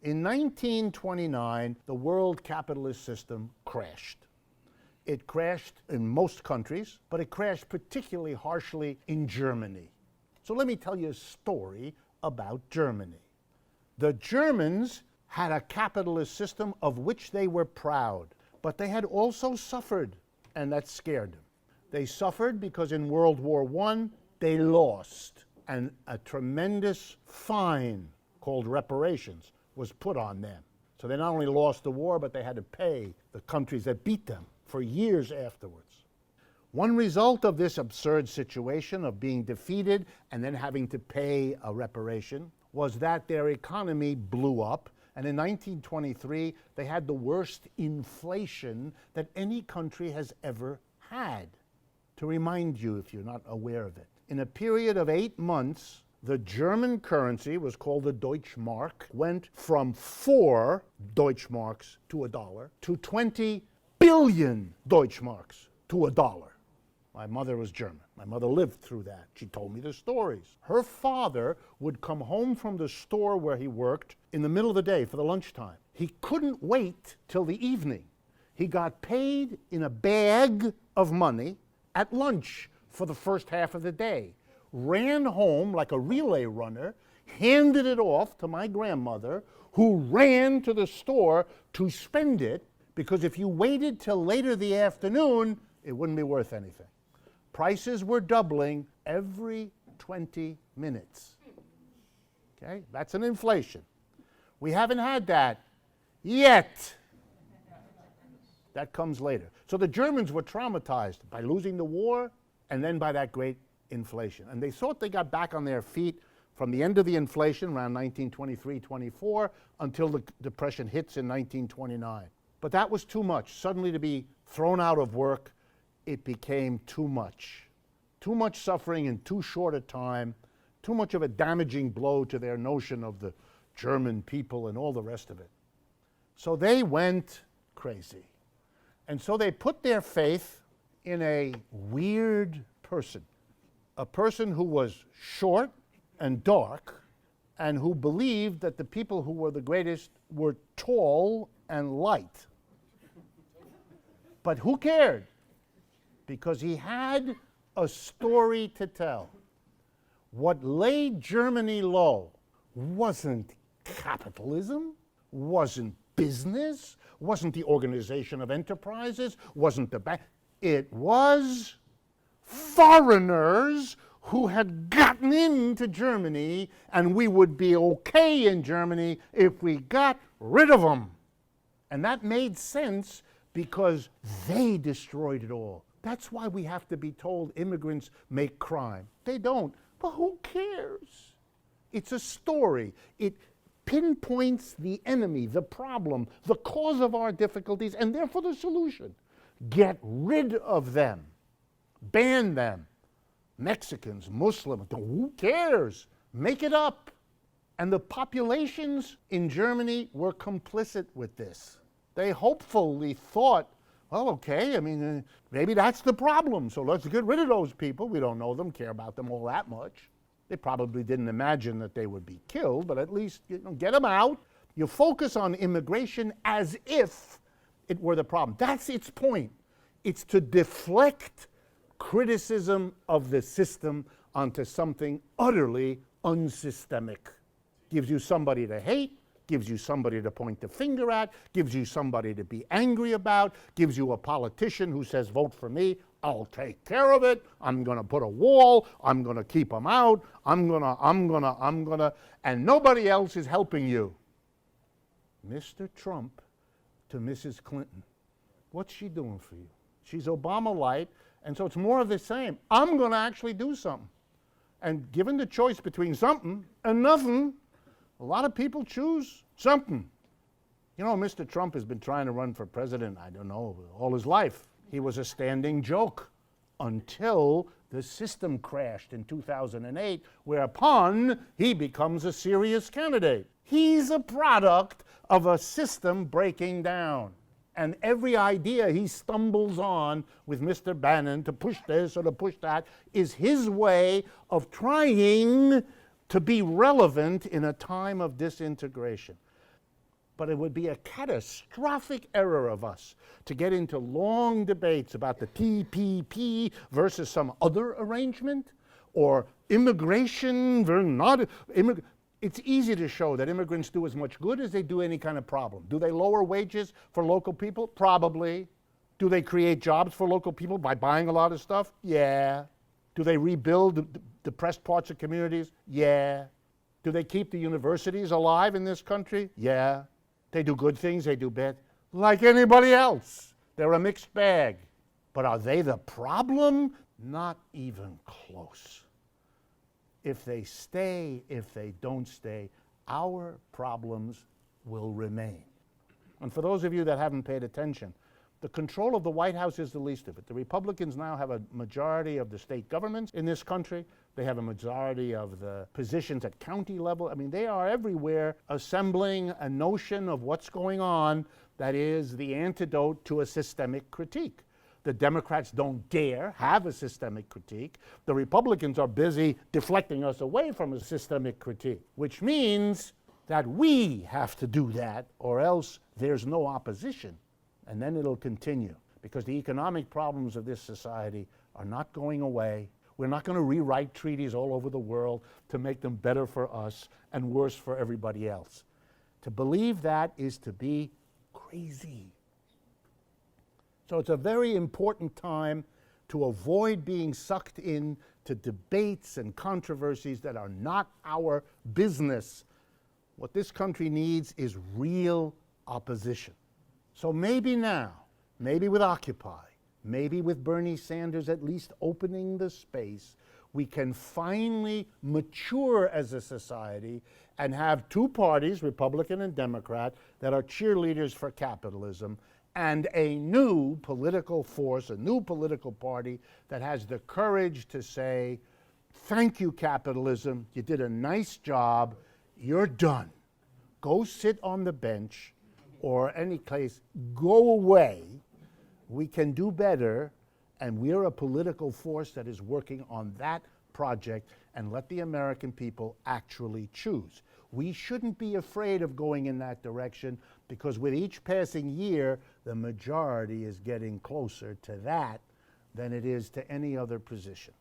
In 1929, the world capitalist system crashed. It crashed in most countries, but it crashed particularly harshly in Germany. So let me tell you a story about Germany. The Germans had a capitalist system of which they were proud, but they had also suffered, and that scared them. They suffered because in World War I, they lost, and a tremendous fine called reparations was put on them. So they not only lost the war, but they had to pay the countries that beat them for years afterwards. One result of this absurd situation of being defeated and then having to pay a reparation was that their economy blew up, and in 1923 they had the worst inflation that any country has ever had. To remind you, if you're not aware of it, in a period of 8 months, the German currency was called the Deutschmark, went from 4 Deutschmarks to a dollar to 20 billion Deutschmarks to a dollar. My mother was German. My mother lived through that. She told me the stories. Her father would come home from the store where he worked in the middle of the day for the lunchtime. He couldn't wait till the evening. He got paid in a bag of money at lunch for the first half of the day, ran home like a relay runner, handed it off to my grandmother, who ran to the store to spend it, because if you waited till later the afternoon, it wouldn't be worth anything. Prices were doubling every 20 minutes. Okay, that's an inflation. We haven't had that yet. That comes later. So the Germans were traumatized by losing the war and then by that great inflation. And they thought they got back on their feet from the end of the inflation around 1923-24 until the Depression hits in 1929. But that was too much. Suddenly to be thrown out of work, it became too much. Too much suffering in too short a time, too much of a damaging blow to their notion of the German people and all the rest of it. So they went crazy. And so they put their faith in a weird person, a person who was short and dark, and who believed that the people who were the greatest were tall and light. But who cared? Because he had a story to tell. What laid Germany low wasn't capitalism, wasn't business, wasn't the organization of enterprises, wasn't the bank. It was foreigners who had gotten into Germany, and we would be okay in Germany if we got rid of them. And that made sense because they destroyed it all. That's why we have to be told immigrants make crime. They don't, but who cares? It's a story. It pinpoints the enemy, the problem, the cause of our difficulties, and therefore the solution. Get rid of them. Ban them. Mexicans, Muslims, who cares? Make it up. And the populations in Germany were complicit with this. They hopefully thought, well, okay, I mean, maybe that's the problem, so let's get rid of those people. We don't know them, care about them all that much. They probably didn't imagine that they would be killed, but at least get them out. You focus on immigration as if it were the problem. That's its point. It's to deflect criticism of the system onto something utterly unsystemic. Gives you somebody to hate, gives you somebody to point the finger at, gives you somebody to be angry about, gives you a politician who says, vote for me, I'll take care of it, I'm gonna put a wall, I'm gonna keep them out, I'm gonna, and nobody else is helping you. Mr. Trump to Mrs. Clinton. What's she doing for you? She's Obama light, and so it's more of the same. I'm gonna actually do something. And given the choice between something and nothing, a lot of people choose something. You know, Mr. Trump has been trying to run for president, I don't know, all his life. He was a standing joke until the system crashed in 2008, whereupon he becomes a serious candidate. He's a product of a system breaking down. And every idea he stumbles on with Mr. Bannon to push this or to push that is his way of trying to be relevant in a time of disintegration. but it would be a catastrophic error of us to get into long debates about the TPP versus some other arrangement, or immigration versus not immigration. It's easy to show that immigrants do as much good as they do any kind of problem. Do they lower wages for local people? Probably. Do they create jobs for local people by buying a lot of stuff? Yeah. Do they rebuild the depressed parts of communities? Yeah. Do they keep the universities alive in this country? Yeah. They do good things, they do bad. Like anybody else. They're a mixed bag. But are they the problem? Not even close. If they stay, if they don't stay, our problems will remain. And for those of you that haven't paid attention, the control of the White House is the least of it. The Republicans now have a majority of the state governments in this country. They have a majority of the positions at county level. I mean, they are everywhere assembling a notion of what's going on that is the antidote to a systemic critique. The Democrats don't dare have a systemic critique. The Republicans are busy deflecting us away from a systemic critique, which means that we have to do that, or else there's no opposition. And then it'll continue, because the economic problems of this society are not going away. We're not going to rewrite treaties all over the world to make them better for us and worse for everybody else. To believe that is to be crazy. So it's a very important time to avoid being sucked into debates and controversies that are not our business. What this country needs is real opposition. So maybe now, maybe with Occupy, maybe with Bernie Sanders at least opening the space, we can finally mature as a society and have two parties, Republican and Democrat, that are cheerleaders for capitalism, and a new political force, a new political party that has the courage to say, thank you, capitalism, you did a nice job, you're done. Go sit on the bench, or any place, go away. We can do better, and we're a political force that is working on that project, and let the American people actually choose. We shouldn't be afraid of going in that direction, because with each passing year, the majority is getting closer to that than it is to any other position.